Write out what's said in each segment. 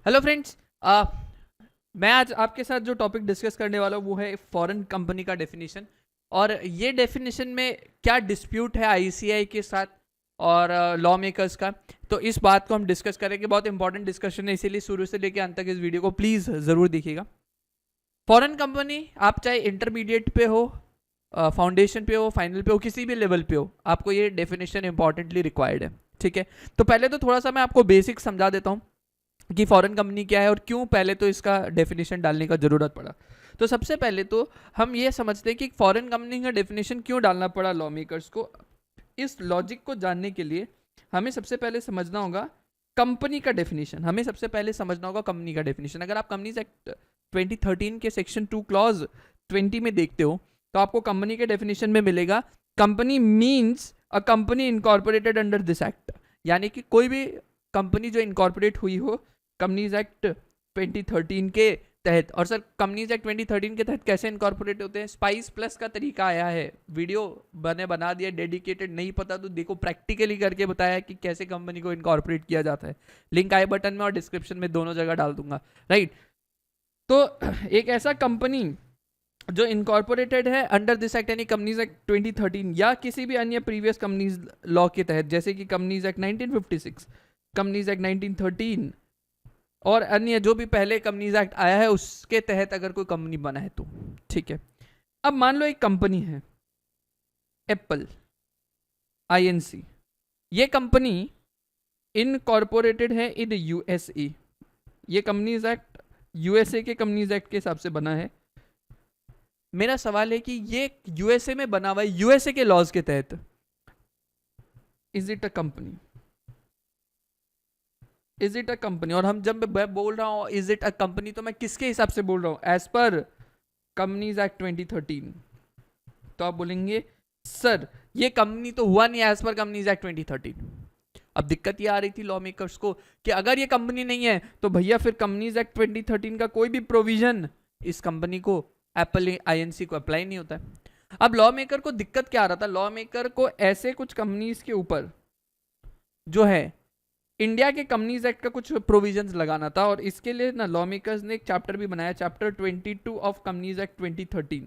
Hello friends, मैं आज आपके साथ जो टॉपिक डिस्कस करने वाला हूँ वो है फॉरेन कंपनी का डेफिनेशन। और ये डेफिनेशन में क्या डिस्प्यूट है आईसीआई के साथ और लॉ मेकर्स का, तो इस बात को हम डिस्कस करेंगे। बहुत इंपॉर्टेंट डिस्कशन है, इसीलिए शुरू से लेकर अंत तक इस वीडियो को प्लीज़ ज़रूर देखिएगा। फॉरेन कंपनी, आप चाहे इंटरमीडिएट पे हो, फाउंडेशन पे हो, फाइनल पे हो, किसी भी लेवल पे हो, आपको ये डेफिनेशन इंपॉर्टेंटली रिक्वायर्ड है। ठीक है, तो पहले तो थोड़ा सा मैं आपको बेसिक समझा देता हूँ कि फॉरेन कंपनी क्या है और क्यों पहले तो इसका डेफिनेशन डालने का जरूरत पड़ा। तो सबसे पहले तो हम ये समझते हैं कि फॉरेन कंपनी का डेफिनेशन क्यों डालना पड़ा लॉ मेकर्स को। इस लॉजिक को जानने के लिए हमें सबसे पहले समझना होगा कंपनी का डेफिनेशन। हमें सबसे पहले समझना होगा कंपनी का डेफिनेशन। अगर आप कंपनीज एक्ट 2013 के सेक्शन 2 क्लॉज 20 में देखते हो तो आपको कंपनी के डेफिनेशन में मिलेगा company means a company incorporated under this act, यानी कि कोई भी कंपनी जो इनकॉर्पोरेट हुई हो कंपनीज एक्ट 2013 के तहत। और सर कंपनीज एक्ट 2013 के तहत कैसे इनकॉर्पोरेट होते हैं? स्पाइस प्लस का तरीका आया है, वीडियो बना दिया डेडिकेटेड। नहीं पता तो देखो, प्रैक्टिकली करके बताया कि कैसे कंपनी को इनकॉर्पोरेट किया जाता है। लिंक आई बटन में और डिस्क्रिप्शन में दोनों जगह डाल दूंगा, राइट। तो एक ऐसा कंपनी जो इनकॉर्पोरेटेड है अंडर दिस एक्ट यानी कंपनीज एक्ट 2013 या किसी भी अन्य प्रीवियस कंपनीज लॉ के तहत, जैसे कि कंपनीज एक्ट 1956, कंपनीज एक्ट 1913 और अन्य जो भी पहले कंपनीज एक्ट आया है उसके तहत अगर कोई कंपनी बना है तो ठीक है। अब मान लो एक कंपनी है एप्पल आईएनसी, ये कंपनी इनकॉर्पोरेटेड है इन यूएसए। ये कंपनीज एक्ट यूएसए के कंपनीज एक्ट के हिसाब से बना है। मेरा सवाल है कि ये यूएसए में बना हुआ है यूएसए के लॉज के तहत, is it a company? Is it a company? और हम जब मैं बोल रहा हूं इज इट अ कंपनी तो मैं किसके हिसाब से बोल रहा हूं? As per companies act 2013। तो आप बोलेंगे सर ये कंपनी तो हुआ नहीं एज पर कंपनीज एक्ट 2013। अब दिक्कत ये आ रही थी लॉ मेकर्स को कि अगर ये कंपनी नहीं है तो भैया फिर कंपनीज एक्ट 2013 का कोई भी प्रोविजन इस कंपनी को, एप्पल आईएनसी को अप्लाई नहीं होता है। अब लॉ मेकर को दिक्कत क्या आ रहा था? लॉ मेकर को ऐसे कुछ कंपनीज के ऊपर जो है इंडिया के कंपनीज एक्ट का कुछ प्रोविजंस लगाना था, और इसके लिए ना लॉ मेकर्स ने एक चैप्टर भी बनाया, चैप्टर 22 ऑफ कंपनीज एक्ट 2013।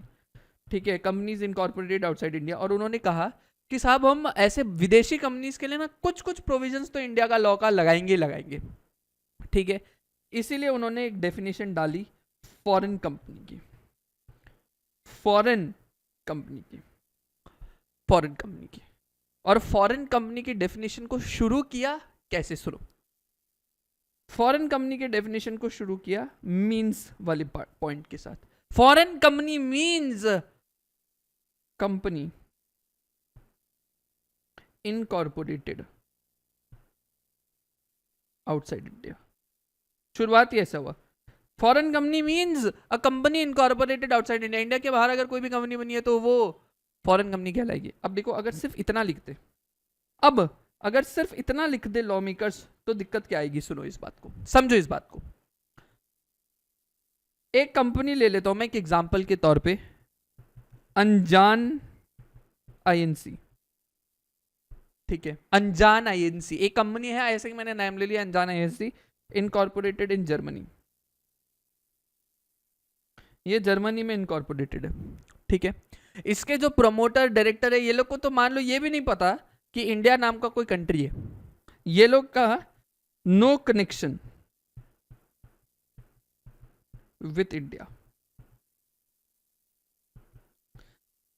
ठीक है, कंपनीज इनकॉर्पोरेटेड आउटसाइड इंडिया। और उन्होंने कहा कि साहब हम ऐसे विदेशी कंपनीज के लिए ना कुछ कुछ प्रोविजंस तो इंडिया का लॉ का लगाएंगे। ठीक है, इसीलिए उन्होंने एक डेफिनेशन डाली फॉरेन कंपनी की। फॉरेन कंपनी की, फॉरेन कंपनी की। और फॉरेन कंपनी की डेफिनेशन को शुरू किया कैसे? शुरू फॉरेन कंपनी के डेफिनेशन को शुरू किया मींस वाले पॉइंट के साथ। Foreign company means company incorporated outside India. शुरुआत ही ऐसा हुआ, foreign company means a company incorporated outside India. India के बाहर अगर कोई भी कंपनी बनी है तो वो फॉरेन कंपनी कहलाएगी। अब देखो, अगर सिर्फ इतना लिखते, अब अगर सिर्फ इतना लिख दे लॉ मेकर्स तो दिक्कत क्या आएगी? सुनो इस बात को, समझो इस बात को। एक कंपनी ले लेता हूं मैं एक एग्जांपल के तौर पे, अनजान आईएनसी। ठीक है, अनजान आईएनसी एक कंपनी है, ऐसे ही मैंने नाम ले लिया अनजान आईएनसी, इनकॉर्पोरेटेड इन जर्मनी। ये जर्मनी में इनकॉर्पोरेटेड है। ठीक है, इसके जो प्रमोटर डायरेक्टर है ये लोग को तो मान लो ये भी नहीं पता कि इंडिया नाम का कोई कंट्री है। ये लोग का no connection with India,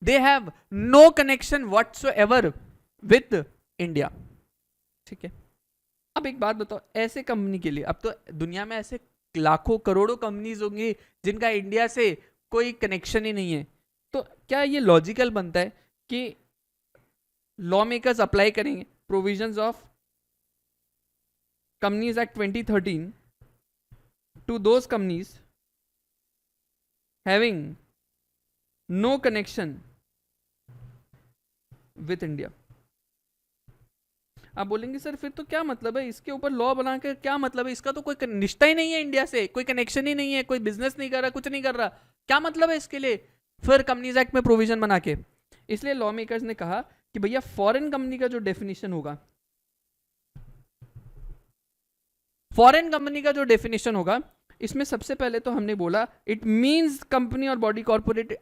they have no connection whatsoever with India. ठीक है, अब एक बात बताओ, ऐसे कंपनी के लिए, अब तो दुनिया में ऐसे लाखों करोड़ों कंपनीज होंगी जिनका इंडिया से कोई कनेक्शन ही नहीं है, तो क्या ये लॉजिकल बनता है कि लॉ मेकर्स अप्लाई करेंगे provisions of companies act 2013 to those companies having no connection with India? आप बोलेंगे सर फिर तो क्या मतलब है इसके ऊपर लॉ बना के, क्या मतलब है? इसका तो कोई निष्ठा ही नहीं है इंडिया से, कोई कनेक्शन ही नहीं है, कोई बिजनेस नहीं कर रहा, कुछ नहीं कर रहा, क्या मतलब है इसके लिए फिर कंपनीज एक्ट में प्रोविजन बना के? इसलिए लॉ मेकर्स ने कहा कि भैया फॉरेन कंपनी का जो डेफिनेशन होगा, फॉरेन कंपनी का जो डेफिनेशन होगा, इसमें सबसे पहले तो हमने बोला इट मींस कंपनी और body corporate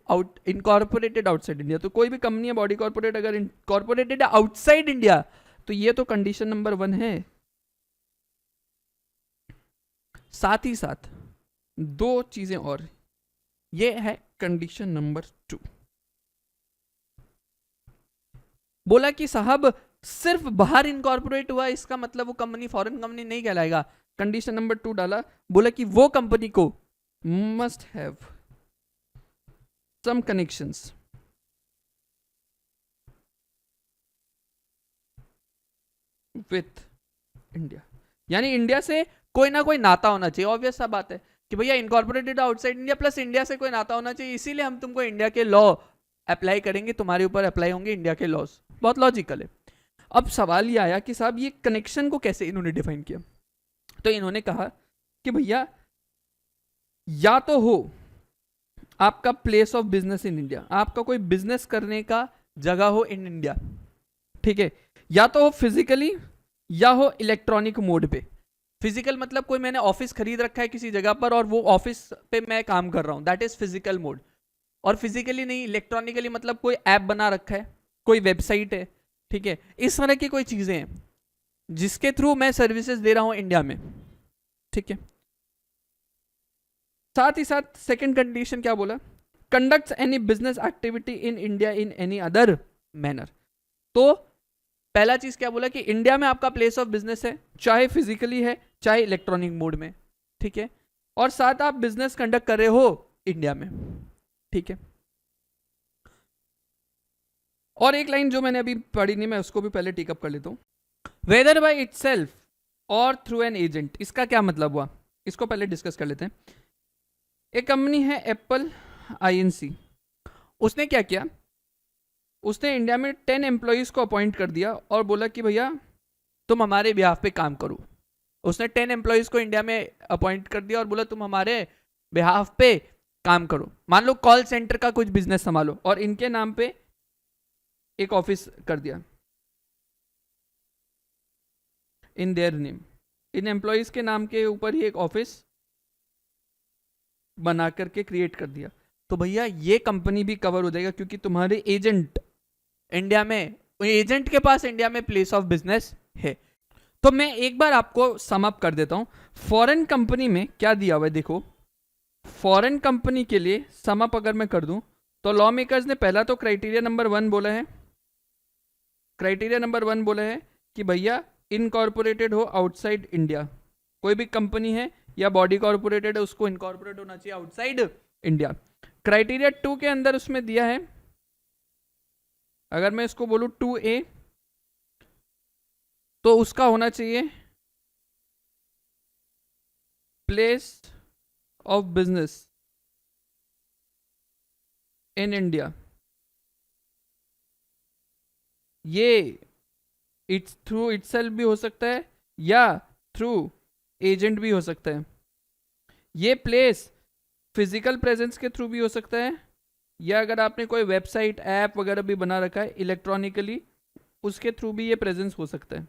incorporated outside India. तो कोई भी कंपनी या बॉडी कॉर्पोरेट अगर इनकॉर्पोरेटेड आउटसाइड इंडिया, तो ये तो कंडीशन नंबर 1 है। साथ ही साथ 2 चीजें और, ये है कंडीशन नंबर 2। बोला कि साहब सिर्फ बाहर इनकॉर्पोरेट हुआ इसका मतलब वो कंपनी फॉरेन कंपनी नहीं कहलाएगा। कंडीशन नंबर 2 डाला, बोला कि वो कंपनी को must have some connections with India, यानी इंडिया से कोई ना कोई नाता होना चाहिए। ऑब्वियस सा बात है कि भैया incorporated outside India plus India से कोई नाता होना चाहिए, इसीलिए हम तुमको इंडिया के लॉ अप्लाई करेंगे, तुम्हारे ऊपर अप्लाई होंगे इंडिया के लॉज। बहुत लॉजिकल है। अब सवाल ये आया कि साहब ये कनेक्शन को कैसे इन्होंने डिफाइन किया। तो इन्होंने कहा कि भैया या तो हो आपका place of business in India, आपका कोई बिजनेस करने का जगह हो इन इंडिया, ठीक है, या तो हो फिजिकली या हो इलेक्ट्रॉनिक मोड पे। फिजिकल मतलब कोई मैंने ऑफिस खरीद रखा है किसी जगह पर और वो ऑफिस पे मैं काम कर रहा हूं, दैट इज फिजिकल मोड। और फिजिकली नहीं, इलेक्ट्रॉनिकली मतलब कोई ऐप बना रखा है, कोई वेबसाइट है, ठीक है, इस तरह की कोई चीजें हैं जिसके थ्रू मैं सर्विसेज दे रहा हूं इंडिया में, ठीक है। साथ ही साथ सेकंड कंडीशन क्या बोला, conducts any business activity in India in any other manner. तो पहला चीज क्या बोला कि इंडिया में आपका प्लेस ऑफ बिजनेस है, चाहे फिजिकली है चाहे इलेक्ट्रॉनिक मोड में, ठीक है, और साथ आप बिजनेस कंडक्ट कर रहे हो इंडिया में, ठीक है। और एक लाइन जो मैंने अभी पढ़ी नहीं, मैं उसको भी पहले टेकअप कर लेता हूं, वेदर बाय इटसेल्फ और थ्रू एन एजेंट। इसका क्या मतलब हुआ, इसको पहले डिस्कस कर लेते हैं। एक कंपनी है एप्पल INC, उसने क्या किया, उसने इंडिया में 10 एम्प्लॉयज को अपॉइंट कर दिया और बोला कि भैया तुम हमारे बिहाफ पे काम करो। उसने 10 एम्प्लॉयज को इंडिया में अपॉइंट कर दिया और बोला तुम हमारे बिहाफ पे काम करो। मान लो कॉल सेंटर का कुछ बिजनेस संभालो और इनके नाम पे एक ऑफिस कर दिया in their name, in employees के नाम के ऊपर ही एक ऑफिस बना करके क्रिएट कर दिया। तो भैया ये कंपनी भी कवर हो जाएगा क्योंकि तुम्हारे एजेंट इंडिया में, एजेंट के पास इंडिया में प्लेस ऑफ बिजनेस है। तो मैं एक बार आपको सम अप कर देता हूं, फॉरेन कंपनी में क्या दिया हुआ है देखो। फॉरेन कंपनी के लिए सम अप अगर मैं कर दूं तो लॉ मेकर्स ने पहला तो क्राइटेरिया नंबर 1 बोला है, क्राइटेरिया नंबर 1 बोला है कि भैया इनकॉर्पोरेटेड हो आउटसाइड इंडिया, कोई भी कंपनी है या बॉडी कॉर्पोरेटेड है उसको इनकॉर्पोरेट होना चाहिए आउटसाइड इंडिया। क्राइटेरिया 2 के अंदर उसमें दिया है, अगर मैं इसको बोलूं 2A, तो उसका होना चाहिए place of business in India. ये इट्स थ्रू इटसेल्फ भी हो सकता है या थ्रू एजेंट भी हो सकता है। ये प्लेस फिजिकल प्रेजेंस के थ्रू भी हो सकता है या अगर आपने कोई वेबसाइट ऐप वगैरह भी बना रखा है इलेक्ट्रॉनिकली, उसके थ्रू भी ये प्रेजेंस हो सकता है।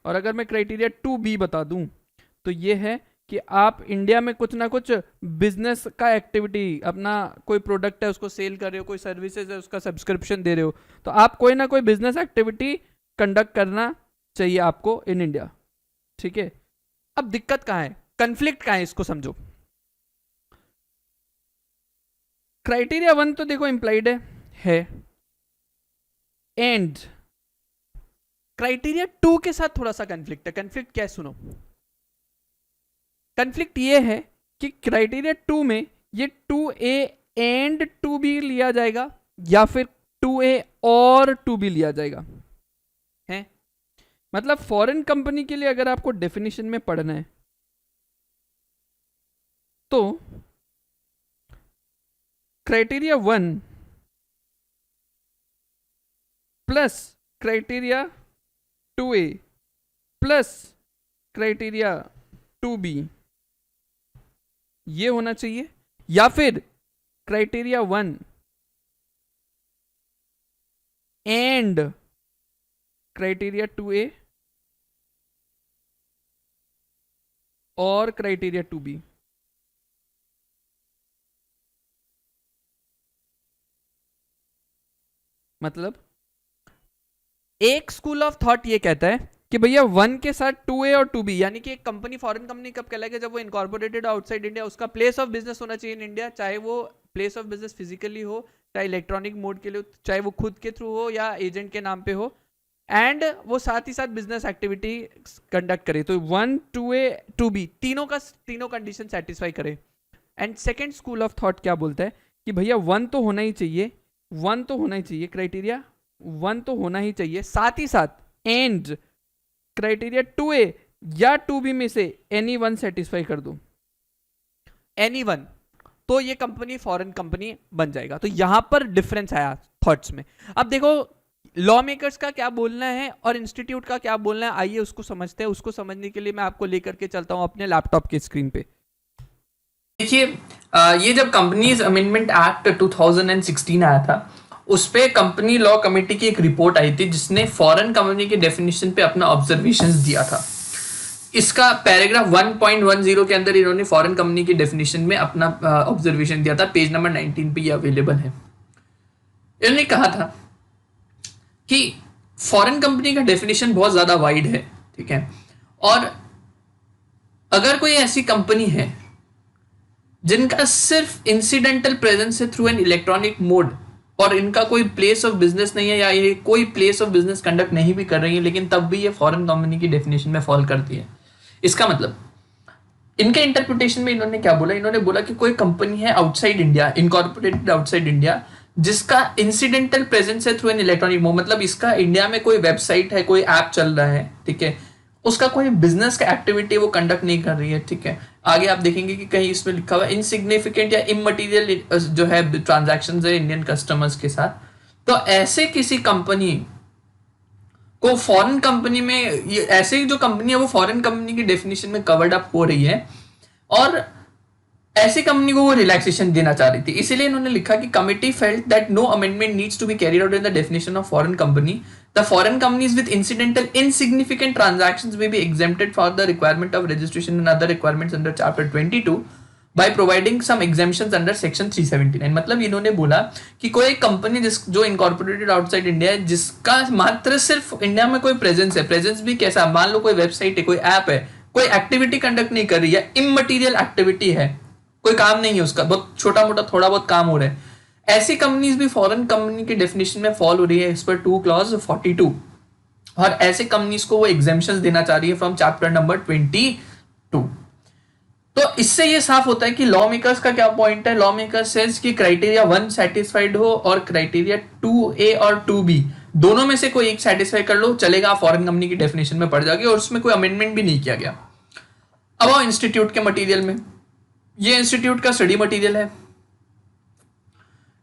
और अगर मैं क्राइटेरिया 2B बता दूं तो ये है कि आप इंडिया में कुछ ना कुछ बिजनेस का एक्टिविटी, अपना कोई प्रोडक्ट है उसको सेल कर रहे हो, कोई सर्विसेज है उसका सब्सक्रिप्शन दे रहे हो, तो आप कोई ना कोई बिजनेस एक्टिविटी कंडक्ट करना चाहिए आपको इन इंडिया, ठीक है। अब दिक्कत कहाँ है, कंफ्लिक्ट कहाँ है, इसको समझो। क्राइटेरिया 1 तो देखो इंप्लाइड है एंड क्राइटेरिया 2 के साथ थोड़ा सा कंफ्लिक्ट है। कंफ्लिक्ट क्या है सुनो, कंफ्लिक्ट ये है कि क्राइटेरिया 2 में ये 2A एंड 2B लिया जाएगा या फिर 2A और 2B लिया जाएगा, है मतलब फॉरेन कंपनी के लिए अगर आपको डेफिनेशन में पढ़ना है तो criteria 1 plus criteria 2A plus criteria 2B ये होना चाहिए, या फिर क्राइटेरिया 1 एंड क्राइटेरिया 2A और क्राइटेरिया 2B। मतलब एक स्कूल ऑफ थॉट ये कहता है कि भैया 1 के साथ 2A और 2B, यानी कि एक कंपनी फॉरेन कंपनी कब कहलाएगी, जब वो इनकॉर्पोरेटेड आउटसाइड इंडिया, उसका प्लेस ऑफ बिजनेस होना चाहिए इन इंडिया, चाहे वो प्लेस ऑफ बिजनेस फिजिकली हो, चाहे इलेक्ट्रॉनिक मोड के लिए, चाहे वो खुद के थ्रू हो या एजेंट के नाम पे हो, एंड वो साथ ही साथ बिजनेस एक्टिविटी कंडक्ट करे। तो 1, 2A, 2B तीनों कंडीशन सेटिस्फाई करे। And second school of thought क्या बोलता है कि भैया 1 तो होना ही चाहिए, 1 तो होना ही चाहिए, क्राइटेरिया 1 तो होना ही चाहिए, साथ ही साथ एंड क्राइटेरिया 2A या 2B में से एनी वन सेटिस्फाई कर दो, एनी वन, तो ये कंपनी फॉरेन कंपनी बन जाएगा। तो यहां पर डिफरेंस आया थॉट्स में। अब देखो लॉ मेकर्स का क्या बोलना है और इंस्टीट्यूट का क्या बोलना है, आइए उसको समझते हैं। उसको समझने के लिए मैं आपको लेकर के चलता हूं अपने लैपटॉप के स्क्रीन पे। देखिए, ये जब कंपनीज अमेंडमेंट एक्ट 2016 आया था, उस पे कंपनी लॉ कमेटी की एक रिपोर्ट आई थी जिसने फॉरेन कंपनी के डेफिनेशन पे अपना ऑब्जर्वेशंस दिया था। इसका पैराग्राफ 1.10 के अंदर इन्होंने फॉरेन कंपनी की डेफिनेशन में अपना ऑब्जर्वेशन दिया था। पेज नंबर 19 पे ये अवेलेबल है। इन्होंने कहा था कि फॉरेन कंपनी का डेफिनेशन बहुत ज्यादा वाइड है, ठीक है, और अगर कोई ऐसी कंपनी है जिनका सिर्फ इंसिडेंटल प्रेजेंस है थ्रू एन इलेक्ट्रॉनिक मोड और इनका कोई प्लेस ऑफ बिजनेस नहीं है या ये कोई प्लेस ऑफ बिजनेस कंडक्ट नहीं भी कर रही है, लेकिन तब भी ये फॉरेन कंपनी की डेफिनेशन में फॉल करती है। इसका मतलब इनके इंटरप्रिटेशन में इन्होंने क्या बोला, इन्होंने बोला कि कोई कंपनी है outside India, incorporated outside India, जिसका इंसिडेंटल प्रेजेंस है थ्रू एन इलेक्ट्रॉनिक मोड, मतलब इसका इंडिया में कोई वेबसाइट है, कोई ऐप चल रहा है, ठीक है, उसका कोई बिजनेस का एक्टिविटी वो कंडक्ट नहीं कर रही है, ठीक है। आगे आप देखेंगे कि कहीं इसमें लिखा हुआ इनसिग्निफिकेंट या इमटेरियल जो है ट्रांजैक्शंस है इंडियन कस्टमर्स के साथ, तो ऐसे किसी कंपनी को फॉरेन कंपनी में, ये ऐसे जो कंपनी है वो फॉरेन कंपनी की डेफिनेशन में कवर्ड अप हो रही है और ऐसी कंपनी को वो रिलैक्सेशन देना चाह रही थी। इसीलिए इन्होंने लिखा कि committee felt that no amendment needs to be carried out in the definition of foreign company. The foreign companies with incidental insignificant transactions may be exempted for the requirement of registration and other requirements under chapter 22 by providing some exemptions under section 379। मतलब इन्होंने बोला कि कोई company जो incorporated outside India है, जिसका मात्र सिर्फ इंडिया में कोई प्रेजेंस है, प्रेजेंस भी कैसा, मान लो कोई वेबसाइट है, कोई ऐप है, कोई एक्टिविटी कंडक्ट नहीं कर रही है, इमटेरियल एक्टिविटी है, कोई काम नहीं है उसका, बहुत छोटा मोटा थोड़ा बहुत काम हो रहा है, ऐसी कंपनीज भी फॉरेन कंपनी के डेफिनेशन में फॉल हो रही है, इस पर 2 क्लॉज 42, और ऐसे कंपनीज को वो एग्जेम्पशंस देना चाह रही है फ्रॉम चैप्टर नंबर 22। तो इससे ये साफ होता है कि लॉ मेकर्स का क्या पॉइंट है। लॉ मेकर्स सेज कि क्राइटेरिया 1 सेटिस्फाइड हो और क्राइटेरिया 2A और 2B दोनों में से कोई एक सेटिस्फाई कर लो, चलेगा, फॉरेन कंपनी की डेफिनेशन में पड़ जाएगी और उसमें कोई अमेंडमेंट भी नहीं किया गया। अब आओ इंस्टीट्यूट के मटेरियल में। ये इंस्टीट्यूट का स्टडी मटेरियल है।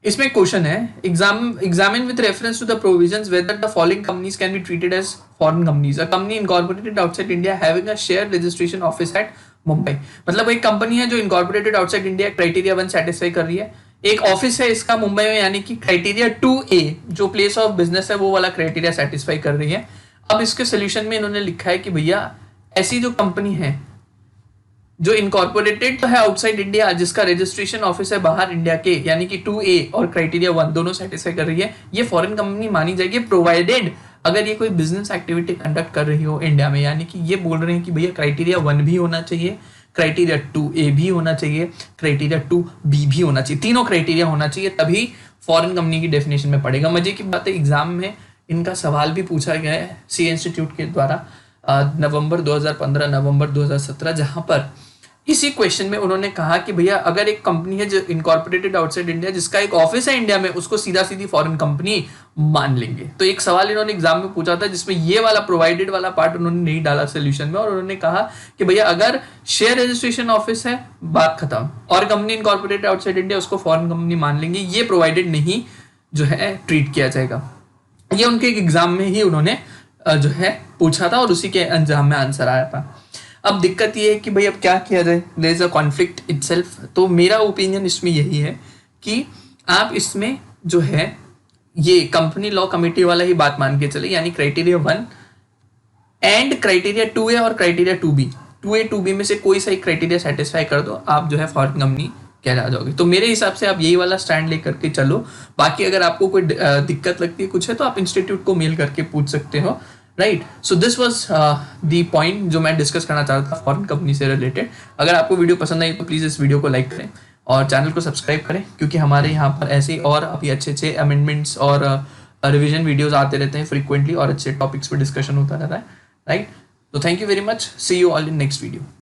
इसमें क्वेश्चन है, examine with reference to the provisions whether the following companies can be treated as foreign companies. A company incorporated outside India having a share registration office at Mumbai. मतलब एक company है जो incorporated outside India criteria 1 satisfy कर रही है, एक office है इसका मुंबई में, यानी कि क्राइटेरिया 2A जो प्लेस ऑफ बिजनेस है वो वाला क्राइटेरिया सेटिस्फाई कर रही है। अब इसके सोल्यूशन में इन्होंने लिखा है कि भैया ऐसी जो कंपनी है जो इनकॉर्पोरेटेड है आउटसाइड इंडिया, जिसका रजिस्ट्रेशन ऑफिस है बाहर इंडिया के, यानी कि 2A और क्राइटेरिया 1 दोनों सेटिस्फाई कर रही है, ये फॉरेन कंपनी मानी जाएगी, प्रोवाइडेड अगर ये कोई बिजनेस एक्टिविटी कंडक्ट कर रही हो इंडिया में। यानी कि ये बोल रहे हैं कि भैया क्राइटेरिया 1 भी होना चाहिए, क्राइटेरिया 2A भी होना चाहिए, क्राइटेरिया 2B भी होना चाहिए, तीनों क्राइटेरिया होना चाहिए, तभी फॉरेन कंपनी की डेफिनेशन में पड़ेगा। मजे की बात है, एग्जाम में इनका सवाल भी पूछा गया है सी इंस्टीट्यूट के द्वारा नवंबर 2015 नवंबर 2017, जहां पर इसी क्वेश्चन में उन्होंने कहा कि भैया अगर एक कंपनी है जो इनकॉर्पोरेटेड आउटसाइड इंडिया, जिसका एक ऑफिस है इंडिया में, उसको सीधा सीधी फॉरेन कंपनी मान लेंगे। तो एक सवाल इन्होंने एग्जाम में पूछा था जिसमें ये वाला प्रोवाइडेड वाला पार्ट उन्होंने नहीं डाला सोल्यूशन में, और उन्होंने कहा कि भैया अगर शेयर रजिस्ट्रेशन ऑफिस है, बात खत्म, और कंपनी इनकॉर्पोरेटेड आउटसाइड इंडिया, उसको फॉरेन कंपनी मान लेंगे, ये प्रोवाइडेड नहीं जो है ट्रीट किया जाएगा। ये उनके एग्जाम में ही उन्होंने जो है पूछा था और उसी के एग्जाम में आंसर आया था। अब दिक्कत ये है कि भाई अब क्या किया जाए, there is a conflict itself. तो मेरा ओपिनियन इसमें यही है कि आप इसमें जो है ये कंपनी लॉ कमेटी वाला ही बात मान के चले, यानी क्राइटेरिया 1 एंड क्राइटेरिया 2A और क्राइटेरिया 2B 2A 2B में से कोई सा एक क्राइटेरिया सेटिस्फाई कर दो, आप जो है फॉरेन कंपनी कहला जाओगे। तो मेरे हिसाब से आप यही वाला स्टैंड लेकर के चलो। बाकी अगर आपको कोई दिक्कत लगती है कुछ है तो आप इंस्टीट्यूट को मेल करके पूछ सकते हो, right. So this was the point जो मैं डिस्कस करना चाहता था फॉरेन कंपनी से रिलेटेड। अगर आपको वीडियो पसंद आई तो प्लीज़ इस वीडियो को लाइक करें और चैनल को सब्सक्राइब करें, क्योंकि हमारे यहाँ पर ऐसे और अभी अच्छे अमेंडमेंट्स और रिविजन वीडियोस आते रहते हैं फ्रीक्वेंटली, और अच्छे टॉपिक्स पर डिस्कशन होता रहता है, राइट। तो thank you very much, see you all in next video.